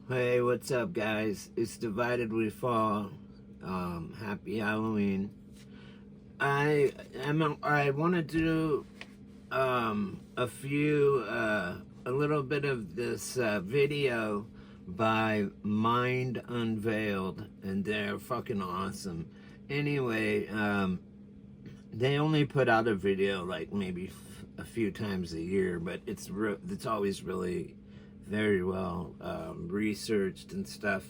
Hey, what's up, guys? It's Divided We Fall. Happy Halloween. I want to do a little bit of this video by Mind Unveiled, and they're fucking awesome. Anyway, they only put out a video like maybe a few times a year, but it's always really very well researched and stuff.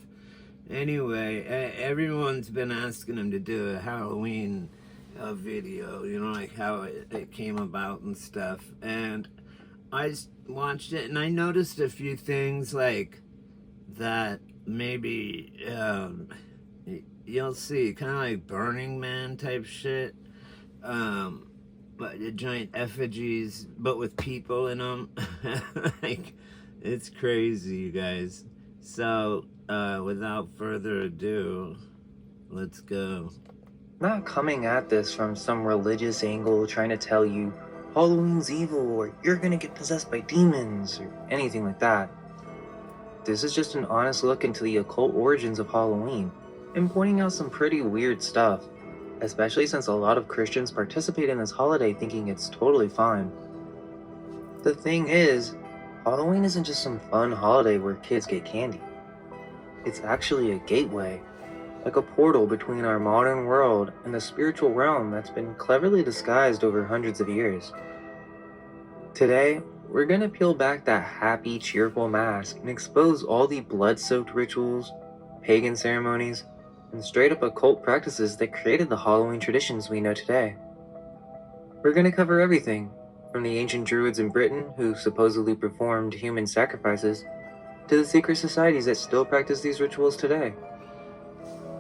Anyway, everyone's been asking him to do a Halloween video, like how it came about and stuff. And I watched it and I noticed a few things like that maybe you'll see, kind of like Burning Man type shit. But the giant effigies, but with people in them. Like, it's crazy, you guys. So, without further ado, let's go. Not coming at this from some religious angle trying to tell you Halloween's evil or you're gonna get possessed by demons or anything like that. This is just an honest look into the occult origins of Halloween and pointing out some pretty weird stuff, especially since a lot of Christians participate in this holiday thinking it's totally fine. The thing is, Halloween isn't just some fun holiday where kids get candy. It's actually a gateway, like a portal between our modern world and the spiritual realm that's been cleverly disguised over hundreds of years. Today, we're gonna peel back that happy, cheerful mask and expose all the blood-soaked rituals, pagan ceremonies, and straight-up occult practices that created the Halloween traditions we know today. We're gonna cover everything, from the ancient druids in Britain who supposedly performed human sacrifices, to the secret societies that still practice these rituals today.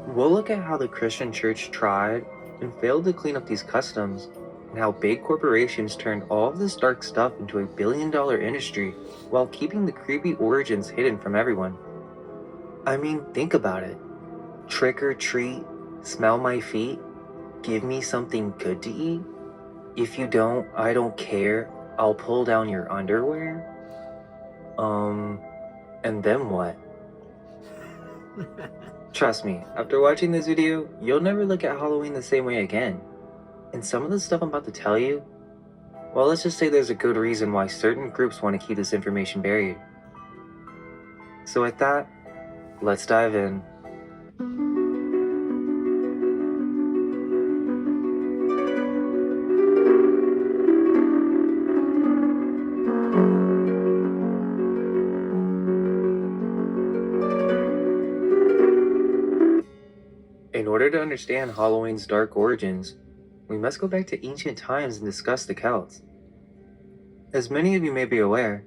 We'll look at how the Christian church tried and failed to clean up these customs, and how big corporations turned all of this dark stuff into a billion-dollar industry while keeping the creepy origins hidden from everyone. I mean, think about it. Trick or treat, smell my feet, give me something good to eat. If you don't, I don't care, I'll pull down your underwear. And then what? Trust me, after watching this video, you'll never look at Halloween the same way again. And some of the stuff I'm about to tell you, well, let's just say there's a good reason why certain groups want to keep this information buried. So with that, let's dive in. In order to understand Halloween's dark origins, we must go back to ancient times and discuss the Celts. As many of you may be aware,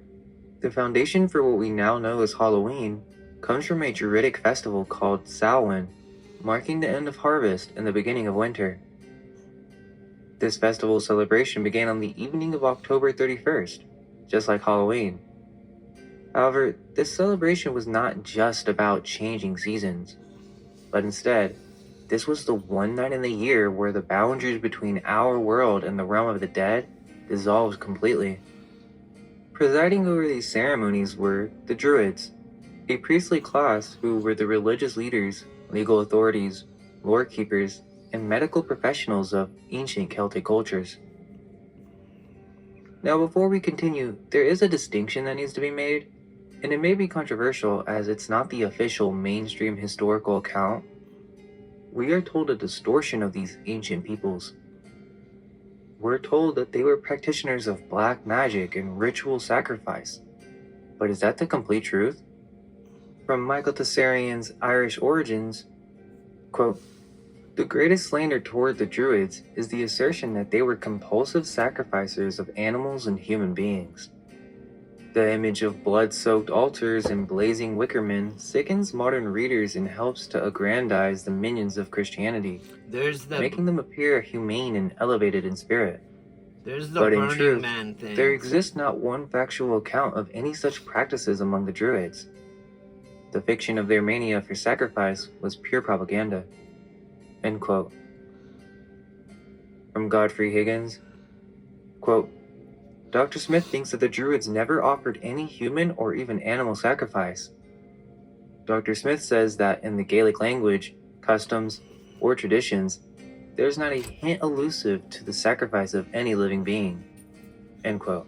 the foundation for what we now know as Halloween comes from a Druidic festival called Samhain, marking the end of harvest and the beginning of winter. This festival celebration began on the evening of October 31st, just like Halloween. However, this celebration was not just about changing seasons, but instead, this was the one night in the year where the boundaries between our world and the realm of the dead dissolved completely. Presiding over these ceremonies were the Druids, a priestly class who were the religious leaders, legal authorities, lore keepers, and medical professionals of ancient Celtic cultures. Now, before we continue, there is a distinction that needs to be made, and it may be controversial as it's not the official mainstream historical account. We are told a distortion of these ancient peoples. We're told that they were practitioners of black magic and ritual sacrifice. But is that the complete truth? From Michael Tessarian's Irish Origins, quote, "The greatest slander toward the Druids is the assertion that they were compulsive sacrificers of animals and human beings. The image of blood-soaked altars and blazing wickermen sickens modern readers and helps to aggrandize the minions of Christianity, making them appear humane and elevated in spirit. But in truth, there exists not one factual account of any such practices among the Druids. The fiction of their mania for sacrifice was pure propaganda." End quote. From Godfrey Higgins, quote, "Dr. Smith thinks that the Druids never offered any human or even animal sacrifice. Dr. Smith says that in the Gaelic language, customs, or traditions, there's not a hint allusive to the sacrifice of any living being. End quote.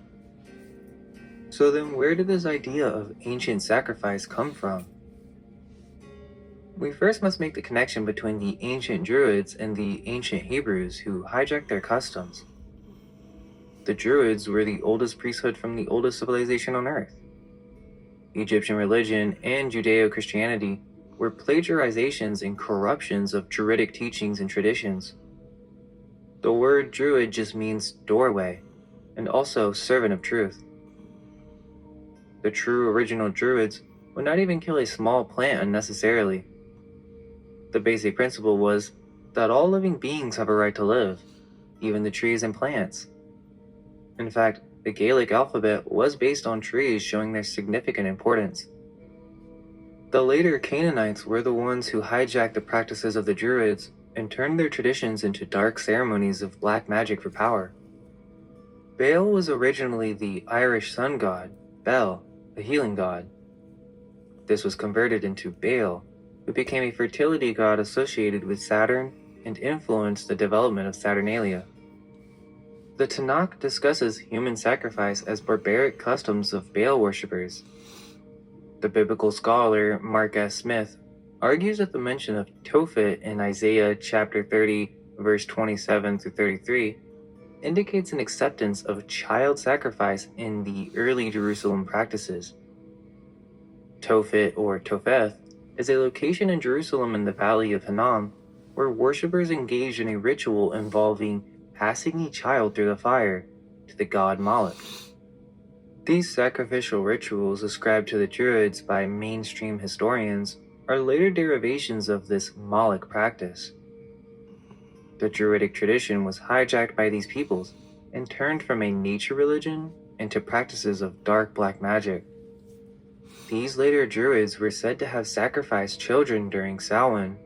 So then where did this idea of ancient sacrifice come from? We first must make the connection between the ancient Druids and the ancient Hebrews who hijacked their customs. The Druids were the oldest priesthood from the oldest civilization on Earth. Egyptian religion and Judeo-Christianity were plagiarizations and corruptions of Druidic teachings and traditions. The word Druid just means doorway, and also servant of truth. The true original Druids would not even kill a small plant unnecessarily. The basic principle was that all living beings have a right to live, even the trees and plants. In fact, the Gaelic alphabet was based on trees showing their significant importance. The later Canaanites were the ones who hijacked the practices of the Druids and turned their traditions into dark ceremonies of black magic for power. Baal was originally the Irish sun god, Bel, the healing god. This was converted into Baal, who became a fertility god associated with Saturn and influenced the development of Saturnalia. The Tanakh discusses human sacrifice as barbaric customs of Baal worshippers. The biblical scholar Mark S. Smith argues that the mention of Tophet in Isaiah chapter 30, verse 27 through 33, indicates an acceptance of child sacrifice in the early Jerusalem practices. Tophet or Topheth is a location in Jerusalem in the Valley of Hinnom where worshippers engaged in a ritual involving passing a child through the fire to the god Moloch. These sacrificial rituals ascribed to the Druids by mainstream historians are later derivations of this Moloch practice. The Druidic tradition was hijacked by these peoples and turned from a nature religion into practices of dark black magic. These later Druids were said to have sacrificed children during Samhain.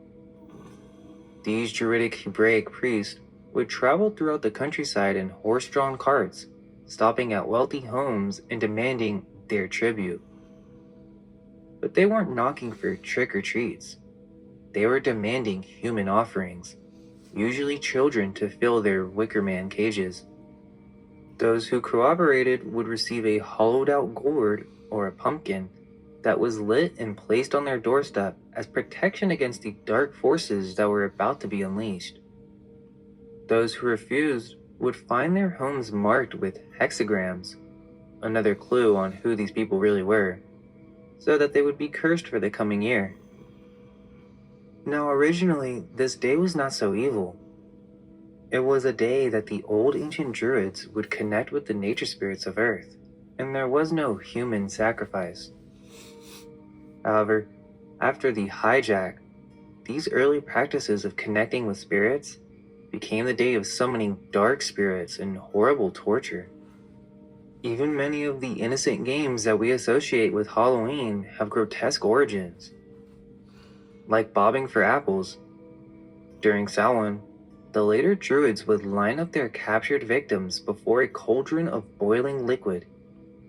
These Druidic Hebraic priests would travel throughout the countryside in horse-drawn carts, stopping at wealthy homes and demanding their tribute. But they weren't knocking for trick-or-treats. They were demanding human offerings, usually children to fill their wicker man cages. Those who cooperated would receive a hollowed-out gourd or a pumpkin that was lit and placed on their doorstep as protection against the dark forces that were about to be unleashed. Those who refused would find their homes marked with hexagrams, another clue on who these people really were, so that they would be cursed for the coming year. Now originally, this day was not so evil. It was a day that the old ancient Druids would connect with the nature spirits of Earth, and there was no human sacrifice. However, after the hijack, these early practices of connecting with spirits became the day of summoning dark spirits and horrible torture. Even many of the innocent games that we associate with Halloween have grotesque origins. Like bobbing for apples. During Samhain, the later Druids would line up their captured victims before a cauldron of boiling liquid,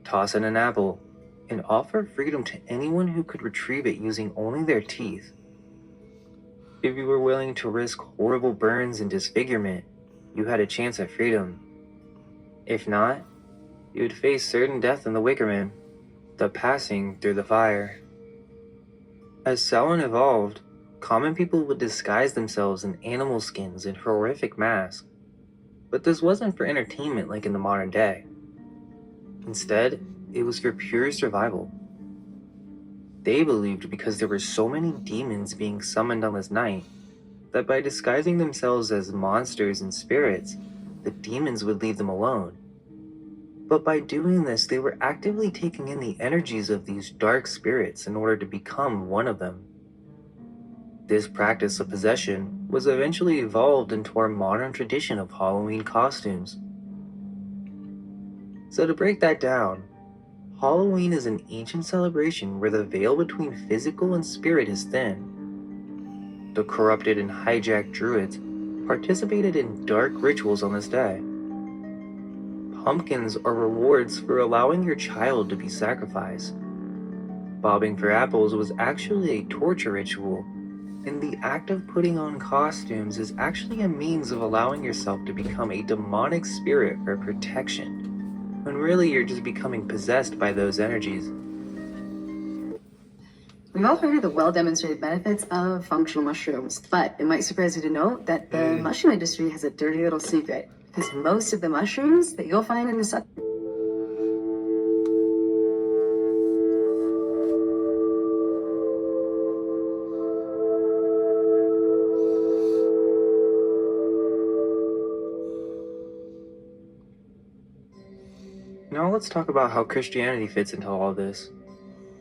toss in an apple, and offer freedom to anyone who could retrieve it using only their teeth. If you were willing to risk horrible burns and disfigurement, you had a chance at freedom. If not, you would face certain death in the wicker man, the passing through the fire. As Samhain evolved, common people would disguise themselves in animal skins and horrific masks, but this wasn't for entertainment like in the modern day. Instead, it was for pure survival. They believed because there were so many demons being summoned on this night, that by disguising themselves as monsters and spirits, the demons would leave them alone. But by doing this, they were actively taking in the energies of these dark spirits in order to become one of them. This practice of possession was eventually evolved into our modern tradition of Halloween costumes. So to break that down, Halloween is an ancient celebration where the veil between physical and spirit is thin. The corrupted and hijacked Druids participated in dark rituals on this day. Pumpkins are rewards for allowing your child to be sacrificed. Bobbing for apples was actually a torture ritual, and the act of putting on costumes is actually a means of allowing yourself to become a demonic spirit for protection, when really you're just becoming possessed by those energies. We've all heard of the well-demonstrated benefits of functional mushrooms, but it might surprise you to know that the mushroom industry has a dirty little secret, because most of the mushrooms that you'll find in the Now let's talk about how Christianity fits into all this,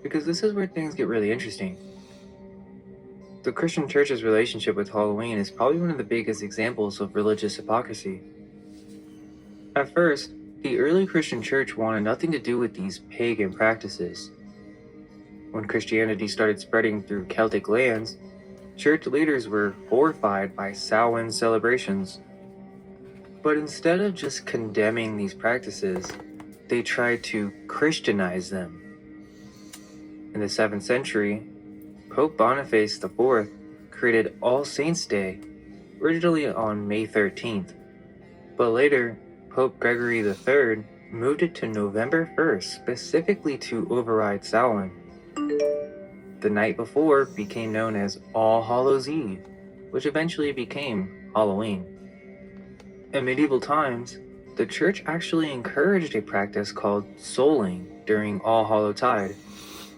because this is where things get really interesting. The Christian church's relationship with Halloween is probably one of the biggest examples of religious hypocrisy. At first, the early Christian church wanted nothing to do with these pagan practices. When Christianity started spreading through Celtic lands, church leaders were horrified by Samhain celebrations. But instead of just condemning these practices, they tried to Christianize them. In the 7th century, Pope Boniface IV created All Saints' Day, originally on May 13th, but later Pope Gregory III moved it to November 1st specifically to override Samhain. The night before became known as All Hallows' Eve, which eventually became Halloween. In medieval times, the church actually encouraged a practice called souling during All Hallowtide,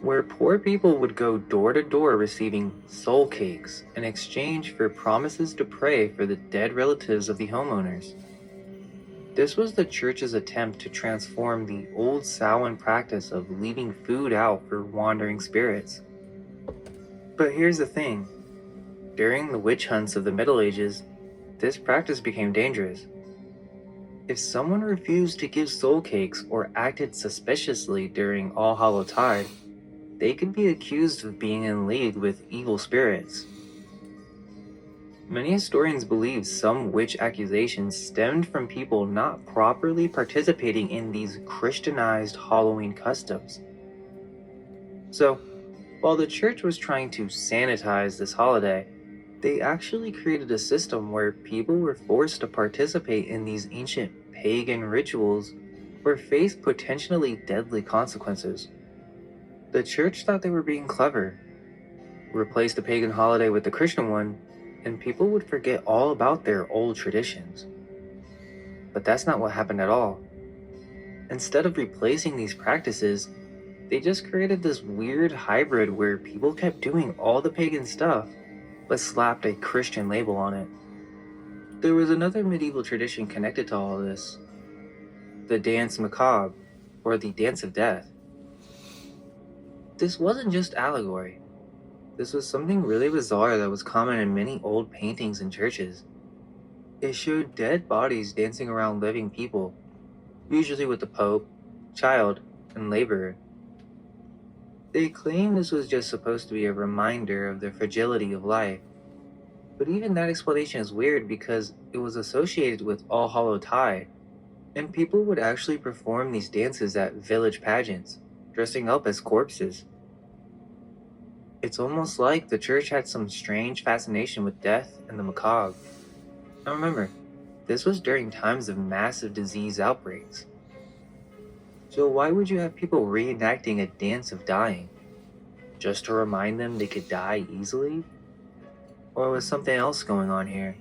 where poor people would go door to door receiving soul cakes in exchange for promises to pray for the dead relatives of the homeowners. This was the church's attempt to transform the old Samhain practice of leaving food out for wandering spirits. But here's the thing. During the witch hunts of the Middle Ages, this practice became dangerous. If someone refused to give soul cakes or acted suspiciously during All Hallowtide, they could be accused of being in league with evil spirits. Many historians believe some witch accusations stemmed from people not properly participating in these Christianized Halloween customs. So, while the church was trying to sanitize this holiday, they actually created a system where people were forced to participate in these ancient pagan rituals or face potentially deadly consequences. The church thought they were being clever, replaced the pagan holiday with the Christian one, and people would forget all about their old traditions. But that's not what happened at all. Instead of replacing these practices, they just created this weird hybrid where people kept doing all the pagan stuff, but slapped a Christian label on it. There was another medieval tradition connected to all this, the Dance Macabre, or the Dance of Death. This wasn't just allegory. This was something really bizarre that was common in many old paintings and churches. It showed dead bodies dancing around living people, usually with the Pope, child, and laborer. They claimed this was just supposed to be a reminder of the fragility of life. But even that explanation is weird because it was associated with All Hallowtide, and people would actually perform these dances at village pageants, dressing up as corpses. It's almost like the church had some strange fascination with death and the macabre. Now remember, this was during times of massive disease outbreaks. So why would you have people reenacting a dance of dying? Just to remind them they could die easily? Or was something else going on here?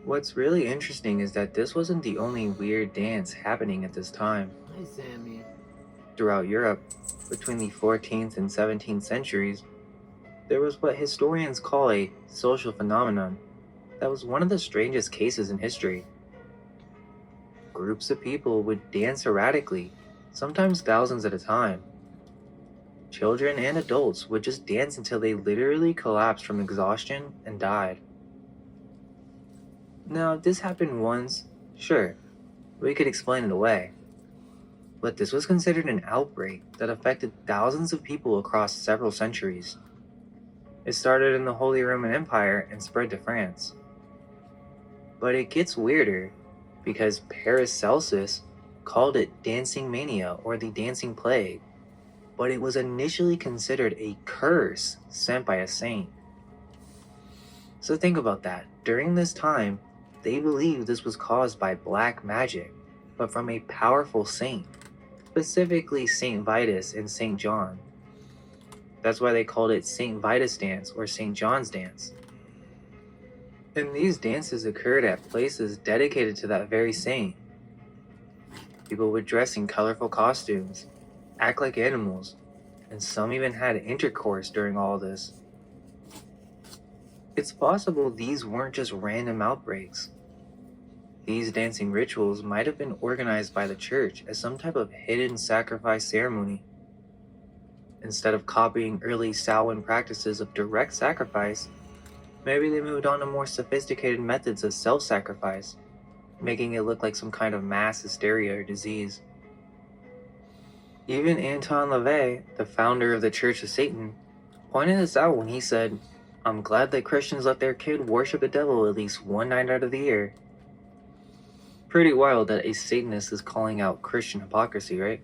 What's really interesting is that this wasn't the only weird dance happening at this time. Hi, Sammy. Throughout Europe, between the 14th and 17th centuries, there was what historians call a social phenomenon that was one of the strangest cases in history. Groups of people would dance erratically, sometimes thousands at a time. Children and adults would just dance until they literally collapsed from exhaustion and died. Now, if this happened once, sure, we could explain it away. But this was considered an outbreak that affected thousands of people across several centuries. It started in the Holy Roman Empire and spread to France. But it gets weirder because Paracelsus called it dancing mania or the dancing plague, but it was initially considered a curse sent by a saint. So think about that. During this time, they believed this was caused by black magic, but from a powerful saint, specifically Saint Vitus and Saint John. That's why they called it Saint Vitus dance or Saint John's dance. And these dances occurred at places dedicated to that very saint. People would dress in colorful costumes, act like animals, and some even had intercourse during all this. It's possible these weren't just random outbreaks. These dancing rituals might have been organized by the church as some type of hidden sacrifice ceremony. Instead of copying early Samhain practices of direct sacrifice, maybe they moved on to more sophisticated methods of self-sacrifice, making it look like some kind of mass hysteria or disease. Even Anton LaVey, the founder of the Church of Satan, pointed this out when he said, "I'm glad that Christians let their kid worship the devil at least one night out of the year." Pretty wild that a Satanist is calling out Christian hypocrisy, right?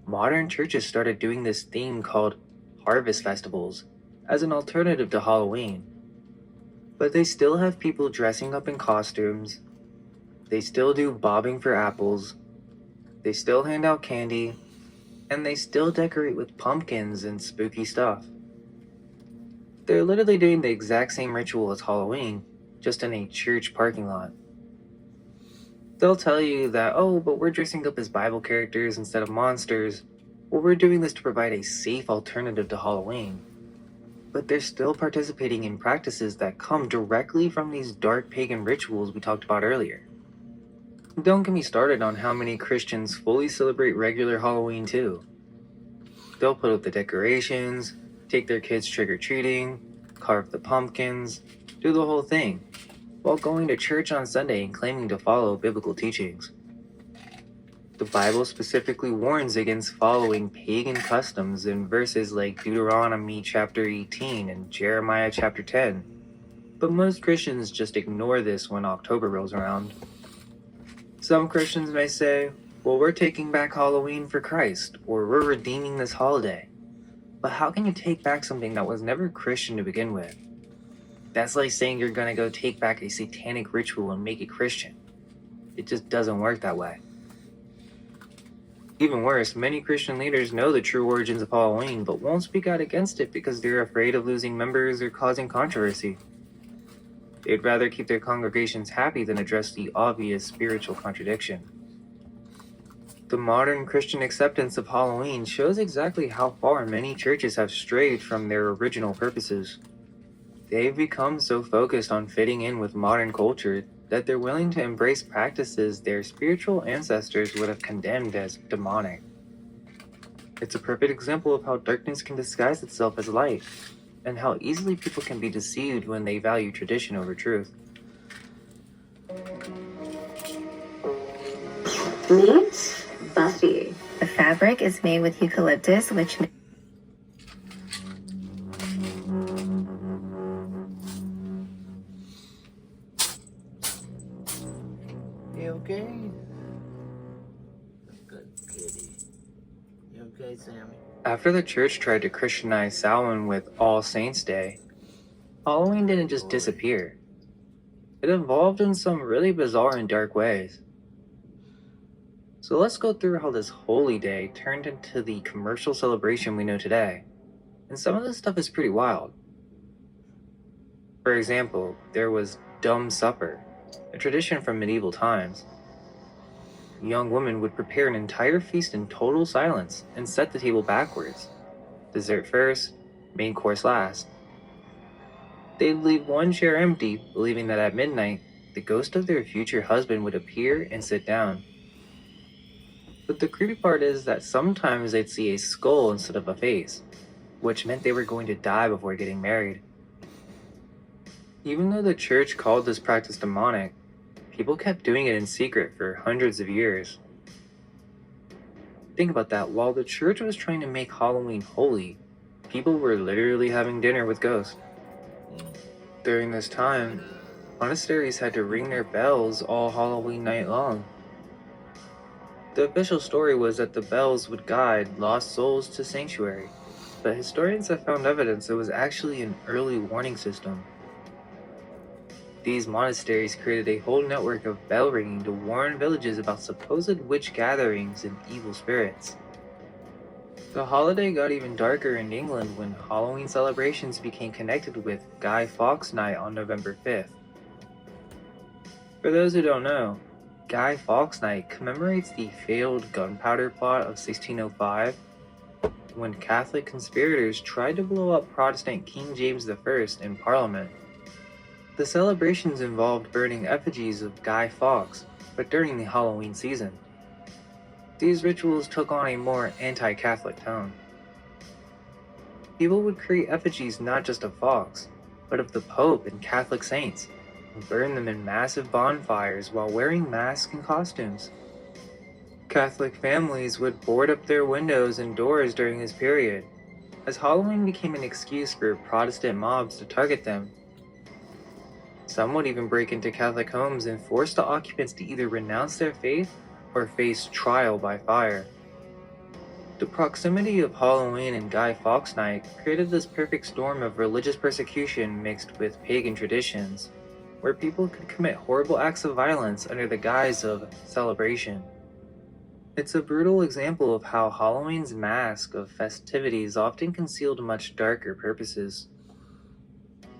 Modern churches started doing this theme called harvest festivals as an alternative to Halloween. But they still have people dressing up in costumes, they still do bobbing for apples, they still hand out candy, and they still decorate with pumpkins and spooky stuff. They're literally doing the exact same ritual as Halloween, just in a church parking lot. They'll tell you that, oh, but we're dressing up as Bible characters instead of monsters, or we're doing this to provide a safe alternative to Halloween. But they're still participating in practices that come directly from these dark pagan rituals we talked about earlier. Don't get me started on how many Christians fully celebrate regular Halloween too. They'll put up the decorations, take their kids trick-or-treating, carve the pumpkins, do the whole thing, while going to church on Sunday and claiming to follow biblical teachings. The Bible specifically warns against following pagan customs in verses like Deuteronomy chapter 18 and Jeremiah chapter 10, but most Christians just ignore this when October rolls around. Some Christians may say, well, we're taking back Halloween for Christ, or we're redeeming this holiday. But how can you take back something that was never Christian to begin with? That's like saying you're gonna go take back a satanic ritual and make it Christian. It just doesn't work that way. Even worse, many Christian leaders know the true origins of Halloween, but won't speak out against it because they're afraid of losing members or causing controversy. They'd rather keep their congregations happy than address the obvious spiritual contradiction. The modern Christian acceptance of Halloween shows exactly how far many churches have strayed from their original purposes. They've become so focused on fitting in with modern culture that they're willing to embrace practices their spiritual ancestors would have condemned as demonic. It's a perfect example of how darkness can disguise itself as light, and how easily people can be deceived when they value tradition over truth. Meet Buffy. The fabric is made with eucalyptus, which You okay? Good kitty. You okay, Sammy? After the church tried to Christianize Samhain with All Saints' Day, Halloween didn't just disappear. It evolved in some really bizarre and dark ways. So let's go through how this holy day turned into the commercial celebration we know today. And some of this stuff is pretty wild. For example, there was Dumb Supper, a tradition from medieval times. Young women would prepare an entire feast in total silence and set the table backwards. Dessert first, main course last. They'd leave one chair empty, believing that at midnight, the ghost of their future husband would appear and sit down. But the creepy part is that sometimes they'd see a skull instead of a face, which meant they were going to die before getting married. Even though the church called this practice demonic, people kept doing it in secret for hundreds of years. Think about that, while the church was trying to make Halloween holy, people were literally having dinner with ghosts. During this time, monasteries had to ring their bells all Halloween night long. The official story was that the bells would guide lost souls to sanctuary, but historians have found evidence it was actually an early warning system. These monasteries created a whole network of bell ringing to warn villages about supposed witch gatherings and evil spirits. The holiday got even darker in England when Halloween celebrations became connected with Guy Fawkes Night on November 5th. For those who don't know, Guy Fawkes Night commemorates the failed gunpowder plot of 1605, when Catholic conspirators tried to blow up Protestant King James I in Parliament. The celebrations involved burning effigies of Guy Fawkes, but during the Halloween season. These rituals took on a more anti-Catholic tone. People would create effigies not just of Fawkes, but of the Pope and Catholic saints, and burn them in massive bonfires while wearing masks and costumes. Catholic families would board up their windows and doors during this period, as Halloween became an excuse for Protestant mobs to target them. Some would even break into Catholic homes and force the occupants to either renounce their faith or face trial by fire. The proximity of Halloween and Guy Fawkes Night created this perfect storm of religious persecution mixed with pagan traditions, where people could commit horrible acts of violence under the guise of celebration. It's a brutal example of how Halloween's mask of festivities often concealed much darker purposes.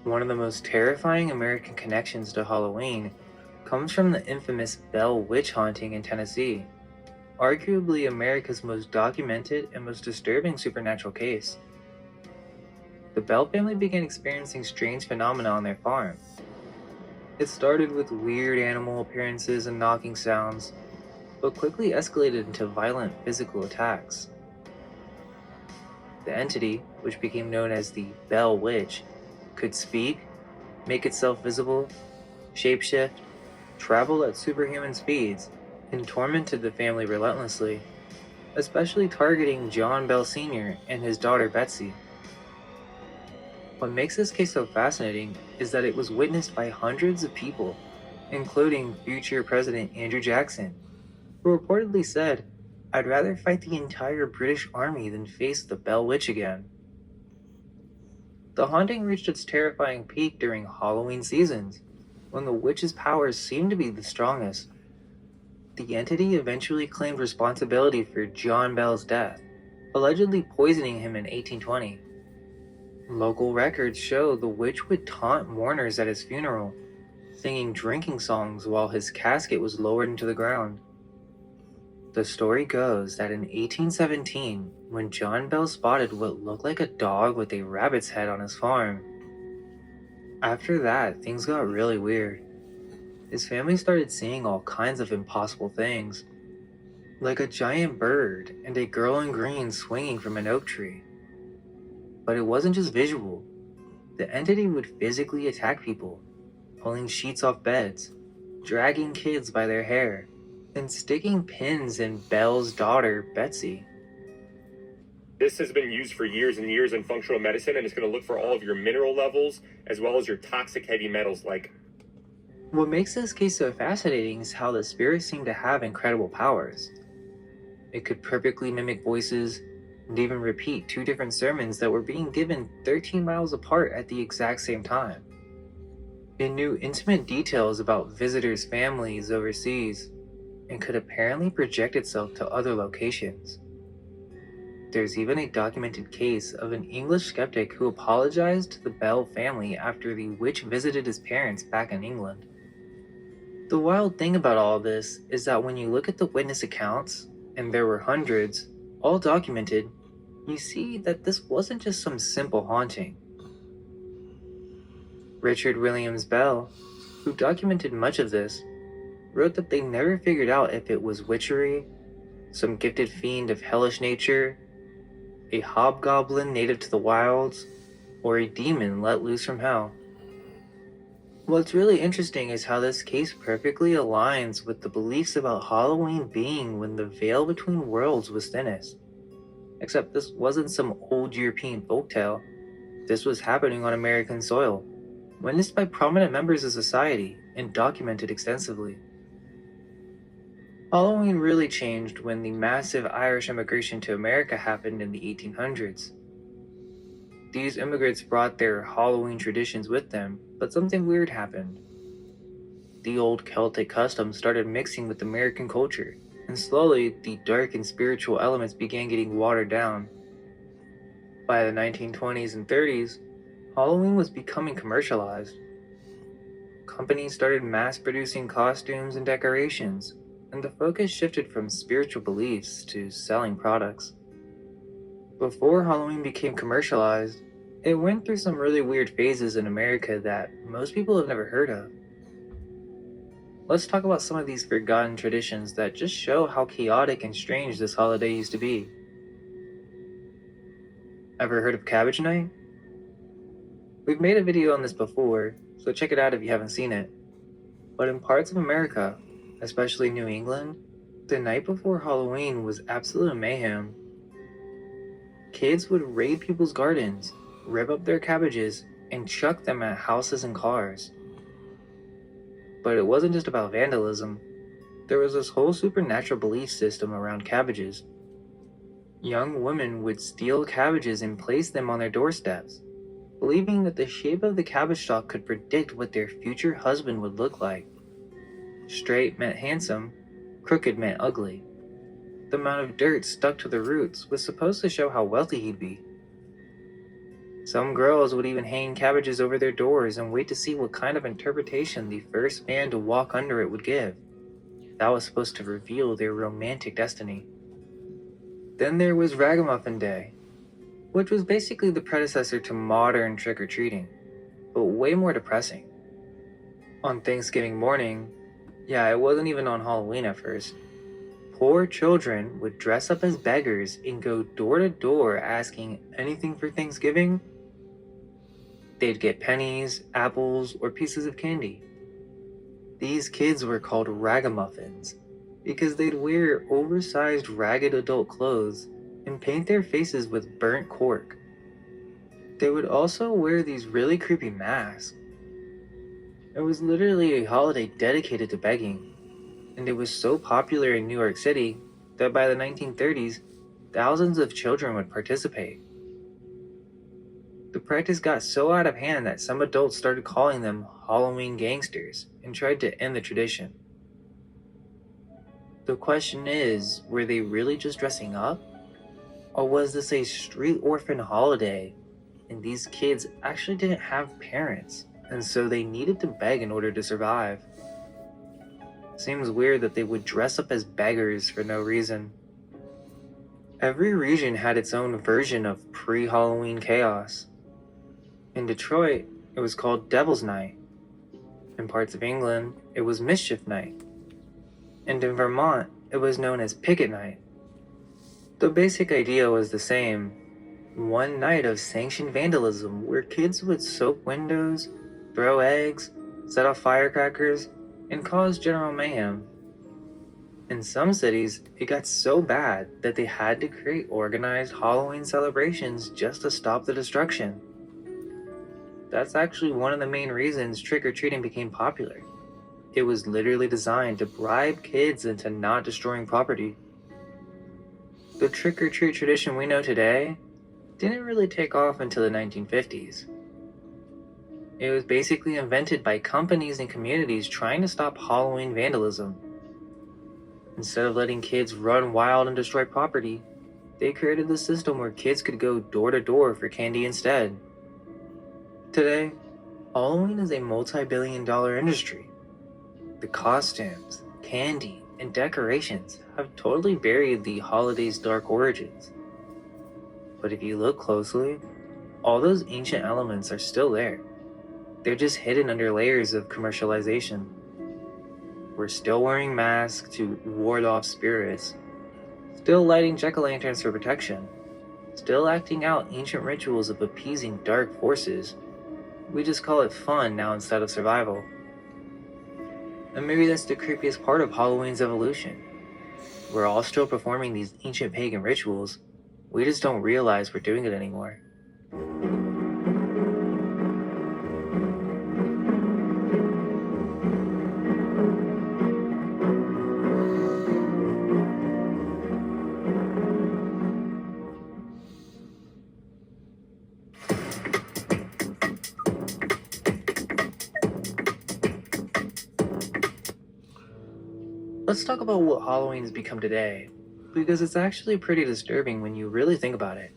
One of the most terrifying American connections to Halloween comes from the infamous Bell witch haunting in Tennessee, arguably America's most documented and most disturbing supernatural case. The Bell family began experiencing strange phenomena on their farm. It started with weird animal appearances and knocking sounds, but quickly escalated into violent physical attacks. The entity, which became known as the Bell Witch, could speak, make itself visible, shapeshift, travel at superhuman speeds, and tormented the family relentlessly, especially targeting John Bell Sr. and his daughter Betsy. What makes this case so fascinating is that it was witnessed by hundreds of people, including future President Andrew Jackson, who reportedly said, "I'd rather fight the entire British Army than face the Bell Witch again." The haunting reached its terrifying peak during Halloween seasons, when the witch's powers seemed to be the strongest. The entity eventually claimed responsibility for John Bell's death, allegedly poisoning him in 1820. Local records show the witch would taunt mourners at his funeral, singing drinking songs while his casket was lowered into the ground. The story goes that in 1817, when John Bell spotted what looked like a dog with a rabbit's head on his farm, after that, things got really weird. His family started seeing all kinds of impossible things, like a giant bird and a girl in green swinging from an oak tree. But it wasn't just visual. The entity would physically attack people, pulling sheets off beds, dragging kids by their hair, and sticking pins in Bell's daughter, Betsy. This has been used for years and years in functional medicine, and it's going to look for all of your mineral levels as well as your toxic heavy metals like. What makes this case so fascinating is how the spirits seem to have incredible powers. It could perfectly mimic voices and even repeat two different sermons that were being given 13 miles apart at the exact same time. It knew intimate details about visitors' families overseas and could apparently project itself to other locations. There's even a documented case of an English skeptic who apologized to the Bell family after the witch visited his parents back in England. The wild thing about all of this is that when you look at the witness accounts, and there were hundreds, all documented, you see that this wasn't just some simple haunting. Richard Williams Bell, who documented much of this, wrote that they never figured out if it was witchery, some gifted fiend of hellish nature, a hobgoblin native to the wilds, or a demon let loose from hell. What's really interesting is how this case perfectly aligns with the beliefs about Halloween being when the veil between worlds was thinnest. Except this wasn't some old European folktale. This was happening on American soil, witnessed by prominent members of society and documented extensively. Halloween really changed when the massive Irish immigration to America happened in the 1800s. These immigrants brought their Halloween traditions with them, but something weird happened. The old Celtic customs started mixing with American culture, and slowly the dark and spiritual elements began getting watered down. By the 1920s and 30s, Halloween was becoming commercialized. Companies started mass producing costumes and decorations, and the focus shifted from spiritual beliefs to selling products. Before Halloween became commercialized, it went through some really weird phases in America that most people have never heard of. Let's talk about some of these forgotten traditions that just show how chaotic and strange this holiday used to be. Ever heard of Cabbage Night? We've made a video on this before, so check it out if you haven't seen it. But in parts of America, especially New England, the night before Halloween was absolute mayhem. Kids would raid people's gardens, rip up their cabbages, and chuck them at houses and cars. But it wasn't just about vandalism. There was this whole supernatural belief system around cabbages. Young women would steal cabbages and place them on their doorsteps, believing that the shape of the cabbage stalk could predict what their future husband would look like. Straight meant handsome, crooked meant ugly. The amount of dirt stuck to the roots was supposed to show how wealthy he'd be. Some girls would even hang cabbages over their doors and wait to see what kind of interpretation the first man to walk under it would give. That was supposed to reveal their romantic destiny. Then there was Ragamuffin Day, which was basically the predecessor to modern trick-or-treating, but way more depressing. On Thanksgiving morning, it wasn't even on Halloween at first, poor children would dress up as beggars and go door to door asking anything for Thanksgiving. They'd get pennies, apples, or pieces of candy. These kids were called ragamuffins because they'd wear oversized ragged adult clothes and paint their faces with burnt cork. They would also wear these really creepy masks. It was literally a holiday dedicated to begging, and it was so popular in New York City that by the 1930s, thousands of children would participate. The practice got so out of hand that some adults started calling them Halloween gangsters and tried to end the tradition. The question is, were they really just dressing up? Or was this a street orphan holiday and these kids actually didn't have parents, and so they needed to beg in order to survive? Seems weird that they would dress up as beggars for no reason. Every region had its own version of pre-Halloween chaos. In Detroit, it was called Devil's Night. In parts of England, it was Mischief Night. And in Vermont, it was known as Picket Night. The basic idea was the same. One night of sanctioned vandalism where kids would soak windows, throw eggs, set off firecrackers, and cause general mayhem. In some cities, it got so bad that they had to create organized Halloween celebrations just to stop the destruction. That's actually one of the main reasons trick-or-treating became popular. It was literally designed to bribe kids into not destroying property. The trick-or-treat tradition we know today didn't really take off until the 1950s. It was basically invented by companies and communities trying to stop Halloween vandalism. Instead of letting kids run wild and destroy property, they created the system where kids could go door to door for candy instead. Today, Halloween is a multi-billion-dollar industry. The costumes, candy, and decorations have totally buried the holiday's dark origins. But if you look closely, all those ancient elements are still there. They're just hidden under layers of commercialization. We're still wearing masks to ward off spirits, still lighting jack-o'-lanterns for protection, still acting out ancient rituals of appeasing dark forces. We just call it fun now instead of survival. And maybe that's the creepiest part of Halloween's evolution. We're all still performing these ancient pagan rituals, we just don't realize we're doing it anymore. let's talk about what Halloween's become today, because it's actually pretty disturbing when you really think about it.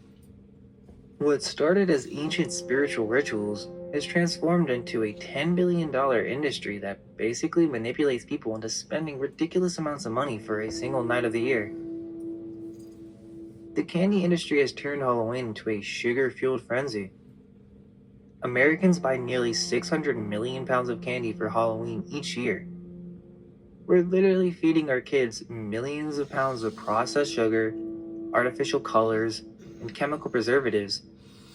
What started as ancient spiritual rituals has transformed into a $10 billion industry that basically manipulates people into spending ridiculous amounts of money for a single night of the year. The candy industry has turned Halloween into a sugar-fueled frenzy. Americans buy nearly 600 million pounds of candy for Halloween each year. We're literally feeding our kids millions of pounds of processed sugar, artificial colors, and chemical preservatives,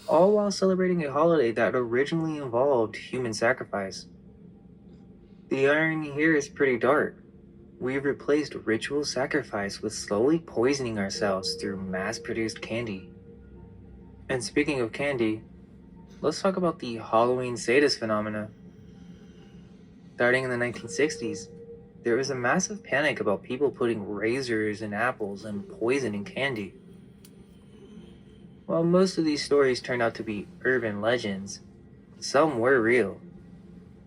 all while celebrating a holiday that originally involved human sacrifice. The irony here is pretty dark. We've replaced ritual sacrifice with slowly poisoning ourselves through mass-produced candy. And speaking of candy, let's talk about the Halloween sadist phenomena. Starting in the 1960s, there was a massive panic about people putting razors in apples and poison in candy. While most of these stories turned out to be urban legends, some were real.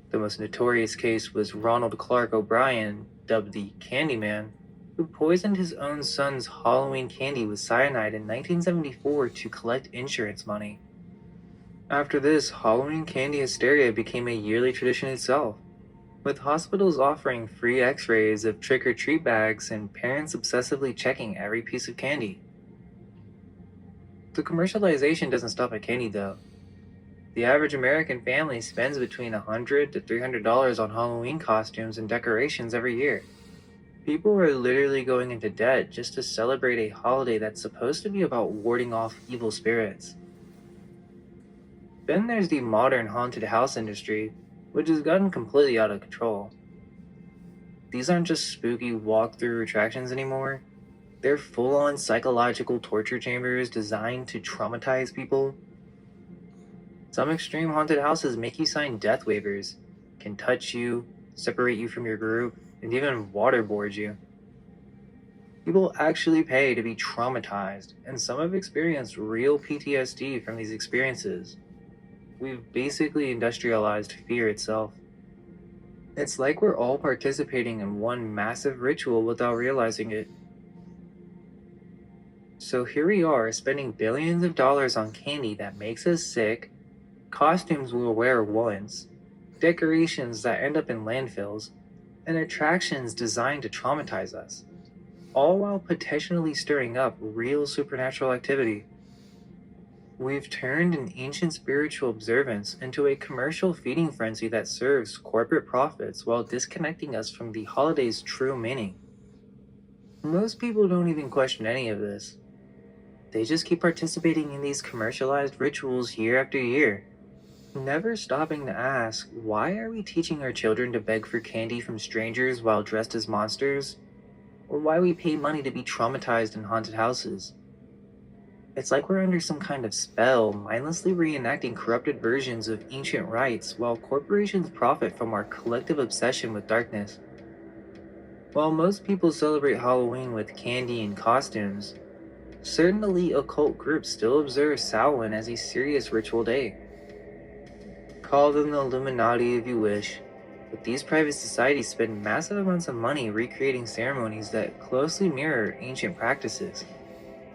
The most notorious case was Ronald Clark O'Brien, dubbed the Candyman, who poisoned his own son's Halloween candy with cyanide in 1974 to collect insurance money. After this, Halloween candy hysteria became a yearly tradition itself, with hospitals offering free x-rays of trick-or-treat bags and parents obsessively checking every piece of candy. The commercialization doesn't stop at candy though. The average American family spends between $100 to $300 on Halloween costumes and decorations every year. People are literally going into debt just to celebrate a holiday that's supposed to be about warding off evil spirits. Then there's the modern haunted house industry, which has gotten completely out of control. These aren't just spooky walk-through attractions anymore. They're full-on psychological torture chambers designed to traumatize people. Some extreme haunted houses make you sign death waivers, can touch you, separate you from your group, and even waterboard you. People actually pay to be traumatized, and some have experienced real PTSD from these experiences. We've basically industrialized fear itself. It's like we're all participating in one massive ritual without realizing it. So here we are spending billions of dollars on candy that makes us sick, costumes we'll wear once, decorations that end up in landfills, and attractions designed to traumatize us, all while potentially stirring up real supernatural activity. We've turned an ancient spiritual observance into a commercial feeding frenzy that serves corporate profits while disconnecting us from the holiday's true meaning. Most people don't even question any of this. They just keep participating in these commercialized rituals year after year, never stopping to ask, why are we teaching our children to beg for candy from strangers while dressed as monsters? Or why we pay money to be traumatized in haunted houses? It's like we're under some kind of spell, mindlessly reenacting corrupted versions of ancient rites while corporations profit from our collective obsession with darkness. While most people celebrate Halloween with candy and costumes, certain elite occult groups still observe Samhain as a serious ritual day. Call them the Illuminati if you wish, but these private societies spend massive amounts of money recreating ceremonies that closely mirror ancient practices,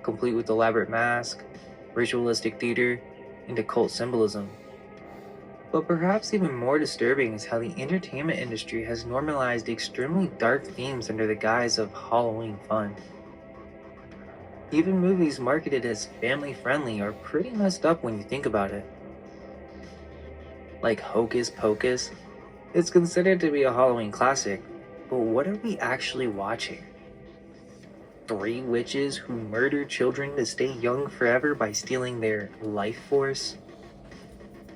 complete with elaborate masks, ritualistic theater, and occult symbolism. But perhaps even more disturbing is how the entertainment industry has normalized extremely dark themes under the guise of Halloween fun. Even movies marketed as family-friendly are pretty messed up when you think about it. Like Hocus Pocus, it's considered to be a Halloween classic, but what are we actually watching? 3 witches who murder children to stay young forever by stealing their life force?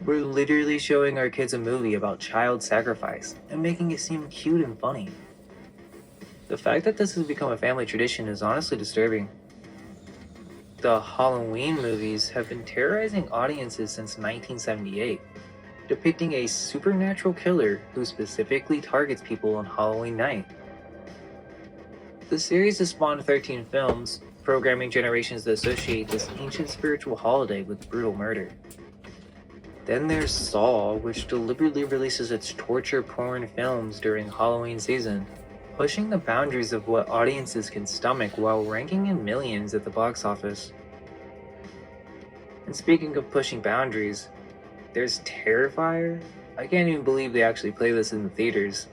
We're literally showing our kids a movie about child sacrifice and making it seem cute and funny. The fact that this has become a family tradition is honestly disturbing. The Halloween movies have been terrorizing audiences since 1978, depicting a supernatural killer who specifically targets people on Halloween night. The series has spawned 13 films, programming generations that associate this ancient spiritual holiday with brutal murder. Then there's Saw, which deliberately releases its torture porn films during Halloween season, pushing the boundaries of what audiences can stomach while ranking in millions at the box office. And speaking of pushing boundaries, there's Terrifier. I can't even believe they actually play this in the theaters.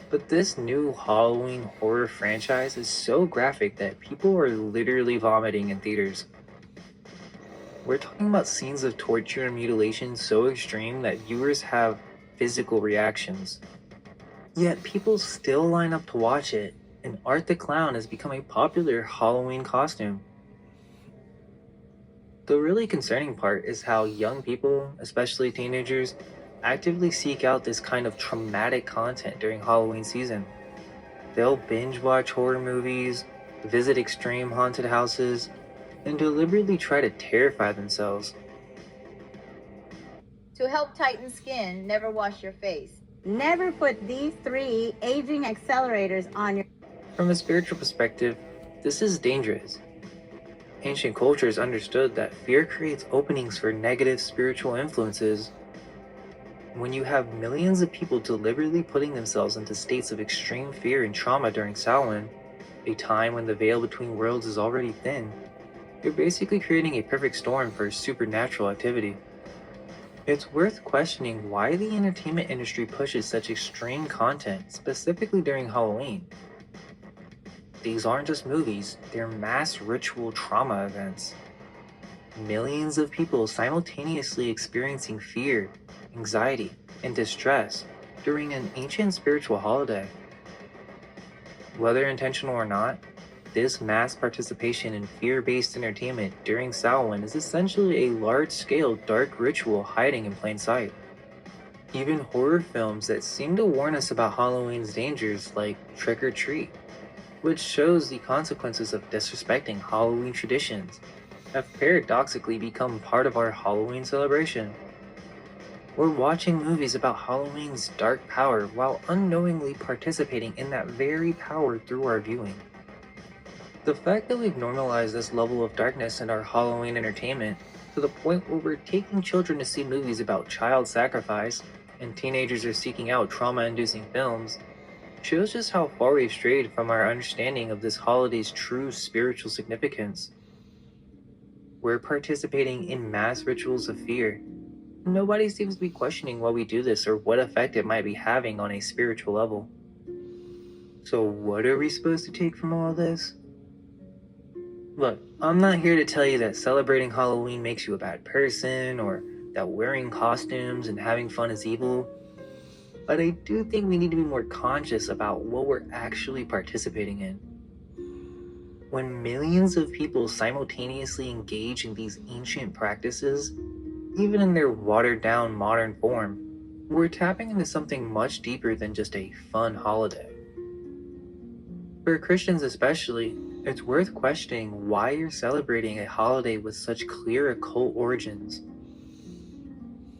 But this new Halloween horror franchise is so graphic that people are literally vomiting in theaters. We're talking about scenes of torture and mutilation so extreme that viewers have physical reactions. Yet people still line up to watch it, and Art the Clown has become a popular Halloween costume. The really concerning part is how young people, especially teenagers, actively seek out this kind of traumatic content during Halloween season. They'll binge watch horror movies, visit extreme haunted houses, and deliberately try to terrify themselves. To help tighten skin, never wash your face. Never put these 3 aging accelerators on your... From a spiritual perspective, this is dangerous. Ancient cultures understood that fear creates openings for negative spiritual influences. When you have millions of people deliberately putting themselves into states of extreme fear and trauma during Samhain, a time when the veil between worlds is already thin, you're basically creating a perfect storm for supernatural activity. It's worth questioning why the entertainment industry pushes such extreme content, specifically during Halloween. These aren't just movies, they're mass ritual trauma events. Millions of people simultaneously experiencing fear, anxiety, and distress during an ancient spiritual holiday. Whether intentional or not, this mass participation in fear-based entertainment during Samhain is essentially a large-scale dark ritual hiding in plain sight. Even horror films that seem to warn us about Halloween's dangers, like Trick or Treat, which shows the consequences of disrespecting Halloween traditions, have paradoxically become part of our Halloween celebration. We're watching movies about Halloween's dark power while unknowingly participating in that very power through our viewing. The fact that we've normalized this level of darkness in our Halloween entertainment to the point where we're taking children to see movies about child sacrifice and teenagers are seeking out trauma-inducing films shows just how far we've strayed from our understanding of this holiday's true spiritual significance. We're participating in mass rituals of fear. Nobody seems to be questioning why we do this or what effect it might be having on a spiritual level. So what are we supposed to take from all this? Look, I'm not here to tell you that celebrating Halloween makes you a bad person or that wearing costumes and having fun is evil, but I do think we need to be more conscious about what we're actually participating in. When millions of people simultaneously engage in these ancient practices, even in their watered-down modern form, we're tapping into something much deeper than just a fun holiday. For Christians especially, it's worth questioning why you're celebrating a holiday with such clear occult origins.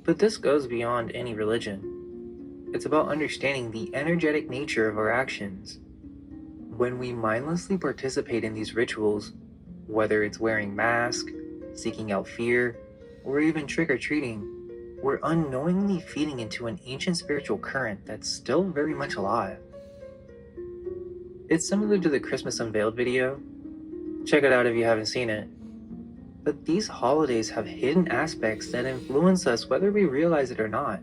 But this goes beyond any religion. It's about understanding the energetic nature of our actions. When we mindlessly participate in these rituals, whether it's wearing masks, seeking out fear, or even trick-or-treating, we're unknowingly feeding into an ancient spiritual current that's still very much alive. It's similar to the Christmas Unveiled video. Check it out if you haven't seen it. But these holidays have hidden aspects that influence us whether we realize it or not.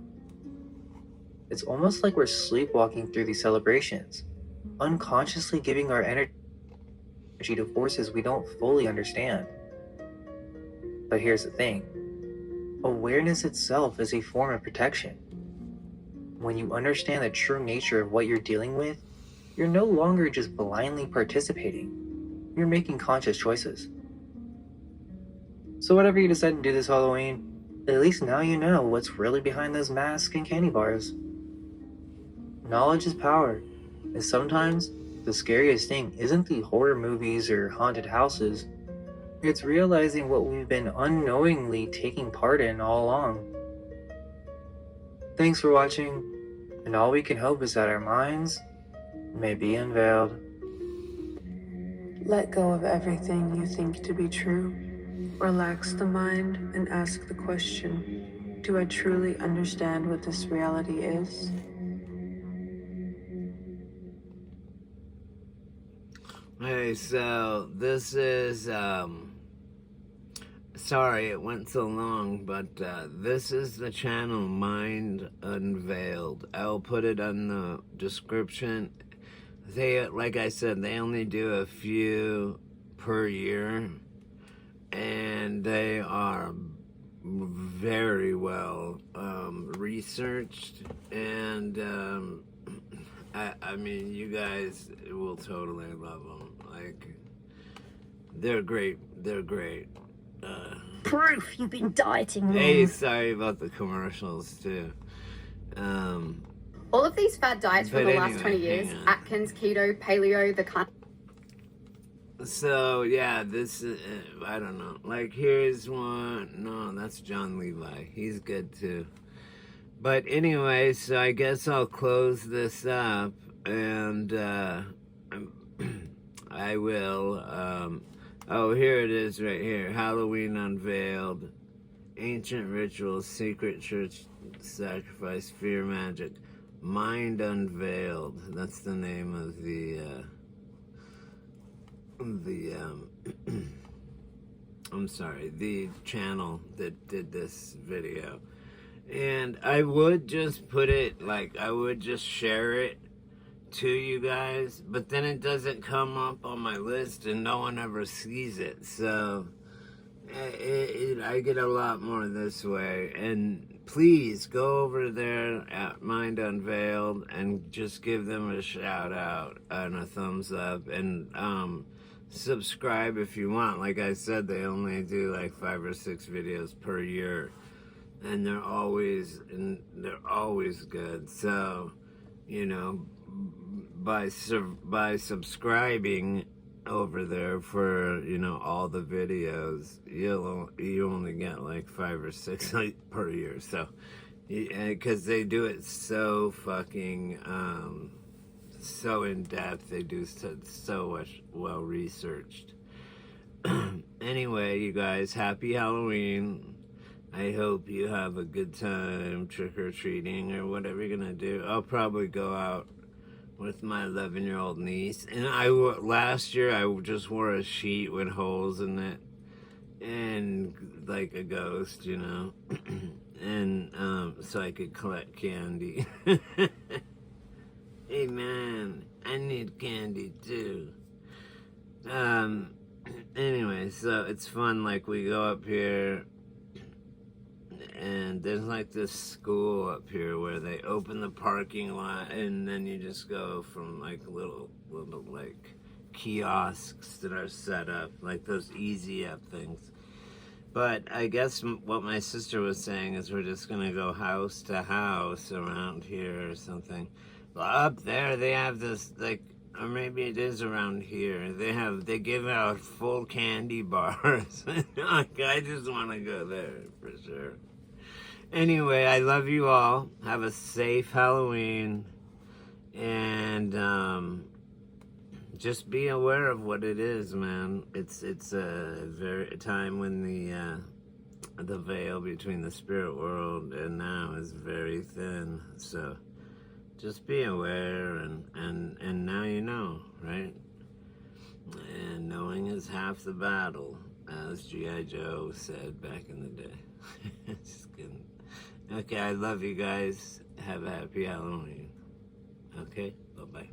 It's almost like we're sleepwalking through these celebrations, unconsciously giving our energy to forces we don't fully understand. But here's the thing. Awareness itself is a form of protection. When you understand the true nature of what you're dealing with, you're no longer just blindly participating. You're making conscious choices. So whatever you decide to do this Halloween, at least now you know what's really behind those masks and candy bars. Knowledge is power, and sometimes the scariest thing isn't the horror movies or haunted houses. It's realizing what we've been unknowingly taking part in all along. Thanks for watching, and all we can hope is that our minds may be unveiled. Let go of everything you think to be true. Relax the mind and ask the question, do I truly understand what this reality is? Hey, so this is sorry it went so long, but this is the channel Mind Unveiled. I'll put it on the description. They, like I said, they only do a few per year, and they are very well researched, and I mean, you guys will totally love them. Like, they're great. They're great. Proof you've been dieting. Hey, sorry about the commercials too. All of these fad diets for But the last anyway, 20 years, hang on. Atkins, keto, paleo, the kind. So yeah, this is, I don't know. Like, here's one. No, that's John Levi. He's good too. But anyway, so I guess I'll close this up, and I will. Oh, here it is right here. Halloween Unveiled. Ancient Rituals, Secret Church Sacrifice, Fear Magic. Mind Unveiled. That's the name of the I'm sorry, the channel that did this video. And I would just put it, like, I would just share it to you guys, but then it doesn't come up on my list and no one ever sees it. So I get a lot more this way. And please go over there at Mind Unveiled and just give them a shout out and a thumbs up, and subscribe if you want. Like I said, they only do like 5 or 6 videos per year, and they're always good. So, you know, by subscribing over there for, you know, all the videos, you only get like 5 or 6 per year. So, because they do it so fucking so in depth, they do so much well researched. Anyway, you guys, happy Halloween. I hope you have a good time trick-or-treating or whatever you're gonna do. I'll probably go out with my 11-year-old niece, and last year I just wore a sheet with holes in it and like a ghost, you know. And so I could collect candy. Hey man, I need candy too. Anyway, so it's fun. Like, we go up here, and there's like this school up here where they open the parking lot, and then you just go from like little like kiosks that are set up, like those easy up things. But I guess what my sister was saying is we're just gonna go house to house around here or something. Well, up there they have this, like, or maybe it is around here. They give out full candy bars. Like, I just want to go there for sure. Anyway, I love you all. Have a safe Halloween, and just be aware of what it is, man. It's a time when the veil between the spirit world and now is very thin. So just be aware, and now you know, right? And knowing is half the battle, as G.I. Joe said back in the day. Just kidding. Okay, I love you guys. Have a happy Halloween. Okay, bye-bye.